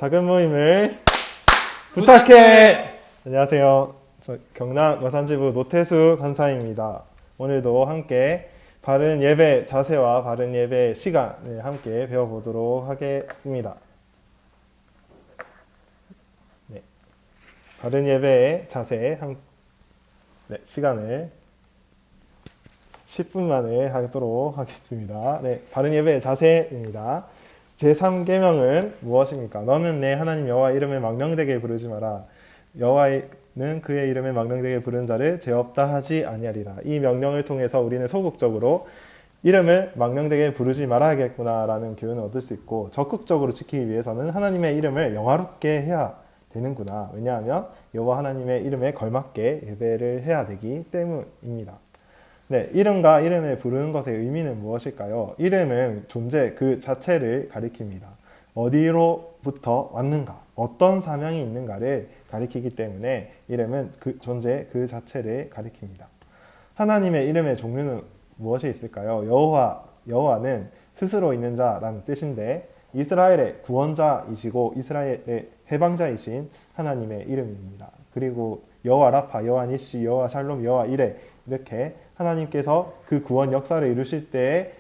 작은 모임을 부탁해! 안녕하세요. 저 경남 마산지부 노태수 간사입니다. 오늘도 함께 바른 예배 자세와 바른 예배 시간을 함께 배워보도록 하겠습니다. 네, 바른 예배의 자세 시간을 10분 만에 하도록 하겠습니다. 네, 바른 예배의 자세입니다. 제3계명은 무엇입니까? 너는 내 하나님 여호와 이름을 망령되게 부르지 마라. 여호와는 그의 이름을 망령되게 부르는 자를 죄 없다 하지 아니하리라. 이 명령을 통해서 우리는 소극적으로 이름을 망령되게 부르지 말아야겠구나라는 교훈을 얻을 수 있고, 적극적으로 지키기 위해서는 하나님의 이름을 영화롭게 해야 되는구나. 왜냐하면 여호와 하나님의 이름에 걸맞게 예배를 해야 되기 때문입니다. 네, 이름과 이름을 부르는 것의 의미는 무엇일까요? 이름은 존재 그 자체를 가리킵니다. 어디로부터 왔는가, 어떤 사명이 있는가를 가리키기 때문에 이름은 그 존재 그 자체를 가리킵니다. 하나님의 이름의 종류는 무엇이 있을까요? 여호와는 스스로 있는 자라는 뜻인데, 이스라엘의 구원자이시고 이스라엘의 해방자이신 하나님의 이름입니다. 그리고 여호와 라파, 여호와 니시, 여호와 샬롬, 여호와 이레, 이렇게 하나님께서 그 구원 역사를 이루실 때에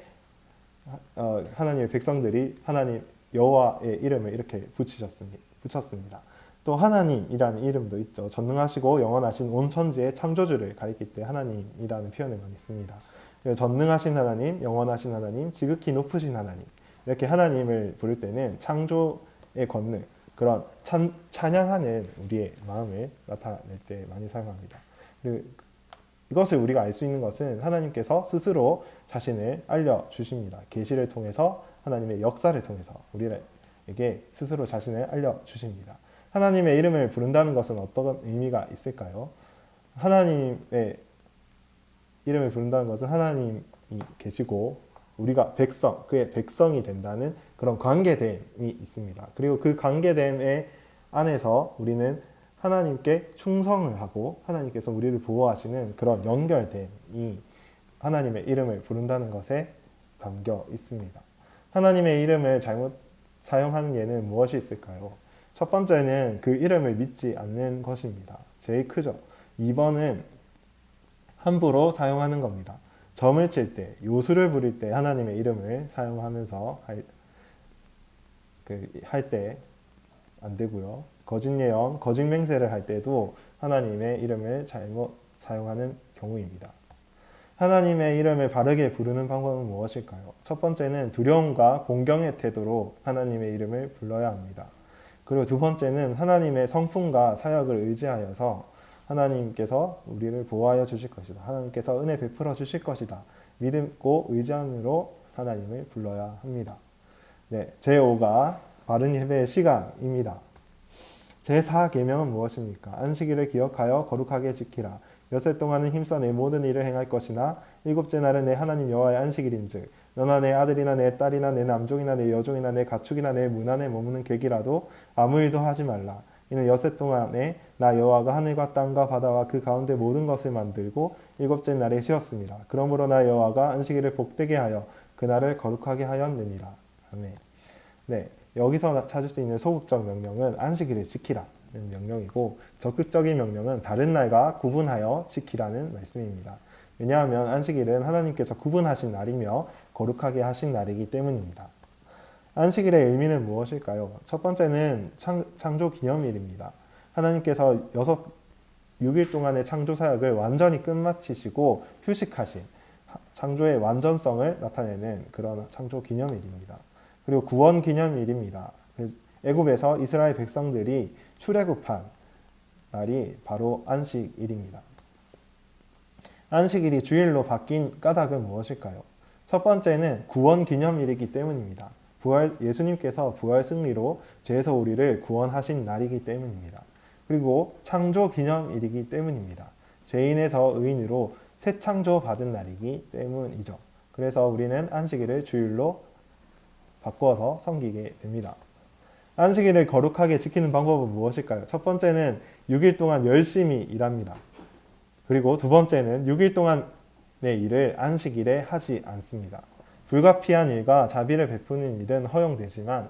하나님의 백성들이 하나님 여호와의 이름을 이렇게 붙였습니다. 또 하나님이라는 이름도 있죠. 전능하시고 영원하신 온 천지의 창조주를 가리킬 때 하나님이라는 표현을 많이 씁니다. 전능하신 하나님, 영원하신 하나님, 지극히 높으신 하나님, 이렇게 하나님을 부를 때는 창조의 권능, 그런 찬양하는 우리의 마음을 나타낼 때 많이 사용합니다. 그리고 이것을 우리가 알 수 있는 것은 하나님께서 스스로 자신을 알려주십니다. 계시를 통해서, 하나님의 역사를 통해서 우리에게 스스로 자신을 알려주십니다. 하나님의 이름을 부른다는 것은 어떤 의미가 있을까요? 하나님의 이름을 부른다는 것은 하나님이 계시고 우리가 그의 백성이 된다는 그런 관계됨이 있습니다. 그리고 그 관계됨의 안에서 우리는 하나님께 충성을 하고 하나님께서 우리를 보호하시는 그런 연결됨이 하나님의 이름을 부른다는 것에 담겨 있습니다. 하나님의 이름을 잘못 사용하는 예는 무엇이 있을까요? 첫 번째는 그 이름을 믿지 않는 것입니다. 제일 크죠. 2번은 함부로 사용하는 겁니다. 점을 칠 때, 요술을 부릴 때 하나님의 이름을 사용하면서 할 때 안 되고요. 거짓 예언, 거짓 맹세를 할 때도 하나님의 이름을 잘못 사용하는 경우입니다. 하나님의 이름을 바르게 부르는 방법은 무엇일까요? 첫 번째는 두려움과 공경의 태도로 하나님의 이름을 불러야 합니다. 그리고 두 번째는 하나님의 성품과 사역을 의지하여서 하나님께서 우리를 보호하여 주실 것이다. 하나님께서 은혜 베풀어 주실 것이다. 믿고 의지함으로 하나님을 불러야 합니다. 네, 제5가 바른 예배의 시간입니다. 제4계명은 무엇입니까? 안식일을 기억하여 거룩하게 지키라. 엿새 동안은 힘써 내 모든 일을 행할 것이나 일곱째 날은 내 하나님 여호와의 안식일인즉 너나 내 아들이나 내 딸이나 내 남종이나 내 여종이나 내 가축이나 내 문 안에 머무는 객이라도 아무 일도 하지 말라. 이는 엿새 동안에 나 여호와가 하늘과 땅과 바다와 그 가운데 모든 것을 만들고 일곱째 날에 쉬었습니다. 그러므로 나 여호와가 안식일을 복되게 하여 그날을 거룩하게 하였느니라. 아멘. 네, 여기서 찾을 수 있는 소극적 명령은 안식일을 지키라는 명령이고, 적극적인 명령은 다른 날과 구분하여 지키라는 말씀입니다. 왜냐하면 안식일은 하나님께서 구분하신 날이며 거룩하게 하신 날이기 때문입니다. 안식일의 의미는 무엇일까요? 첫 번째는 창조 기념일입니다. 하나님께서 6일 동안의 창조 사역을 완전히 끝마치시고 휴식하신 창조의 완전성을 나타내는 그런 창조 기념일입니다. 그리고 구원 기념일입니다. 애굽에서 이스라엘 백성들이 출애굽한 날이 바로 안식일입니다. 안식일이 주일로 바뀐 까닭은 무엇일까요? 첫 번째는 구원 기념일이기 때문입니다. 예수님께서 부활 승리로 죄에서 우리를 구원하신 날이기 때문입니다. 그리고 창조 기념일이기 때문입니다. 죄인에서 의인으로 새 창조 받은 날이기 때문이죠. 그래서 우리는 안식일을 주일로 바꿔서 섬기게 됩니다. 안식일을 거룩하게 지키는 방법은 무엇일까요? 첫 번째는 6일 동안 열심히 일합니다. 그리고 두 번째는 6일 동안의 일을 안식일에 하지 않습니다. 불가피한 일과 자비를 베푸는 일은 허용되지만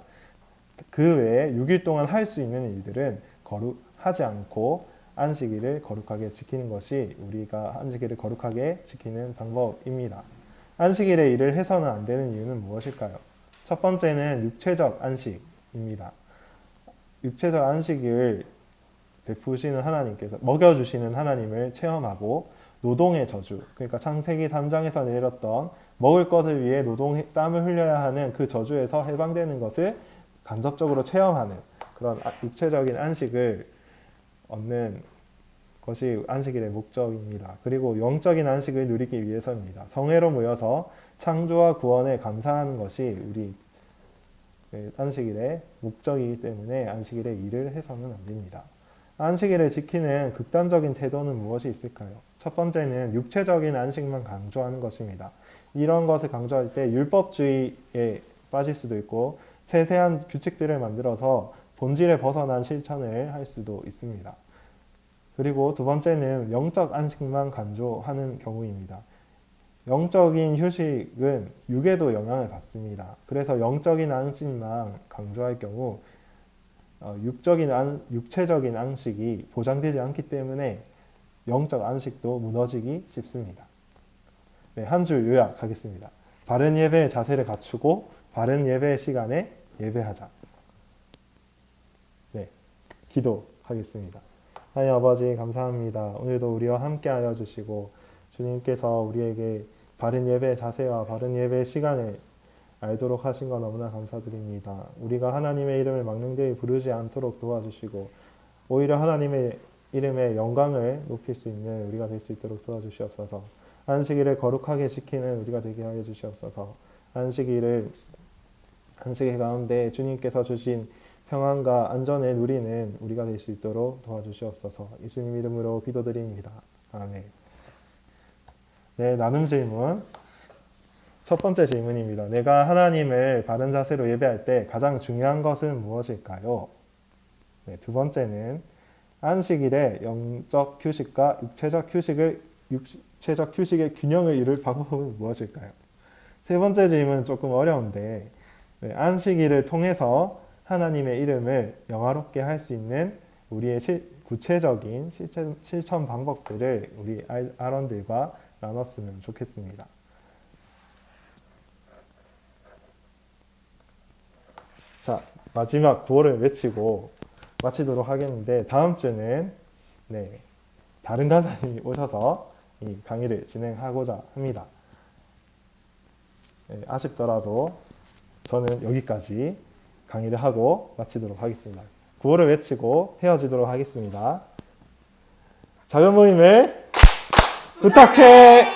그 외에 6일 동안 할 수 있는 일들은 하지 않고 안식일을 거룩하게 지키는 것이 우리가 안식일을 거룩하게 지키는 방법입니다. 안식일에 일을 해서는 안 되는 이유는 무엇일까요? 첫 번째는 육체적 안식입니다. 육체적 안식을 베푸시는 하나님께서 먹여주시는 하나님을 체험하고 노동의 저주, 그러니까 창세기 3장에서 내렸던 먹을 것을 위해 땀을 흘려야 하는 그 저주에서 해방되는 것을 간접적으로 체험하는 그런 육체적인 안식을 얻는 것이 안식일의 목적입니다. 그리고 영적인 안식을 누리기 위해서입니다. 성회로 모여서 창조와 구원에 감사하는 것이 우리 안식일의 목적이기 때문에 안식일에 일을 해서는 안 됩니다. 안식일을 지키는 극단적인 태도는 무엇이 있을까요? 첫 번째는 육체적인 안식만 강조하는 것입니다. 이런 것을 강조할 때 율법주의에 빠질 수도 있고 세세한 규칙들을 만들어서 본질에 벗어난 실천을 할 수도 있습니다. 그리고 두 번째는 영적 안식만 강조하는 경우입니다. 영적인 휴식은 육에도 영향을 받습니다. 그래서 영적인 안식만 강조할 경우 육체적인 안식이 보장되지 않기 때문에 영적 안식도 무너지기 쉽습니다. 네, 한 줄 요약하겠습니다. 바른 예배의 자세를 갖추고 바른 예배의 시간에 예배하자. 네, 기도하겠습니다. 하나님 아버지 감사합니다. 오늘도 우리와 함께하여 주시고 주님께서 우리에게 바른 예배의 자세와 바른 예배의 시간을 알도록 하신 것 너무나 감사드립니다. 우리가 하나님의 이름을 망령되이 부르지 않도록 도와주시고 오히려 하나님의 이름의 영광을 높일 수 있는 우리가 될 수 있도록 도와주시옵소서. 안식일을 거룩하게 지키는 우리가 되게 하여 주시옵소서. 안식일 가운데 주님께서 주신 평안과 안전을 누리는 우리가 될 수 있도록 도와주시옵소서. 예수님 이름으로 기도드립니다. 아멘. 네, 나눔 질문. 첫 번째 질문입니다. 내가 하나님을 바른 자세로 예배할 때 가장 중요한 것은 무엇일까요? 네, 두 번째는 안식일에 영적 휴식과 육체적 휴식의 균형을 이룰 방법은 무엇일까요? 세 번째 질문은 조금 어려운데 네, 안식일을 통해서 하나님의 이름을 영화롭게 할 수 있는 우리의 구체적인 실천 방법들을 우리 아론들과 나눴으면 좋겠습니다. 자, 마지막 구호를 외치고 마치도록 하겠는데 다음 주는 다른 강사님이 오셔서 이 강의를 진행하고자 합니다. 아쉽더라도 저는 여기까지 강의를 하고 마치도록 하겠습니다. 구호를 외치고 헤어지도록 하겠습니다. 작은 모임을 부탁해!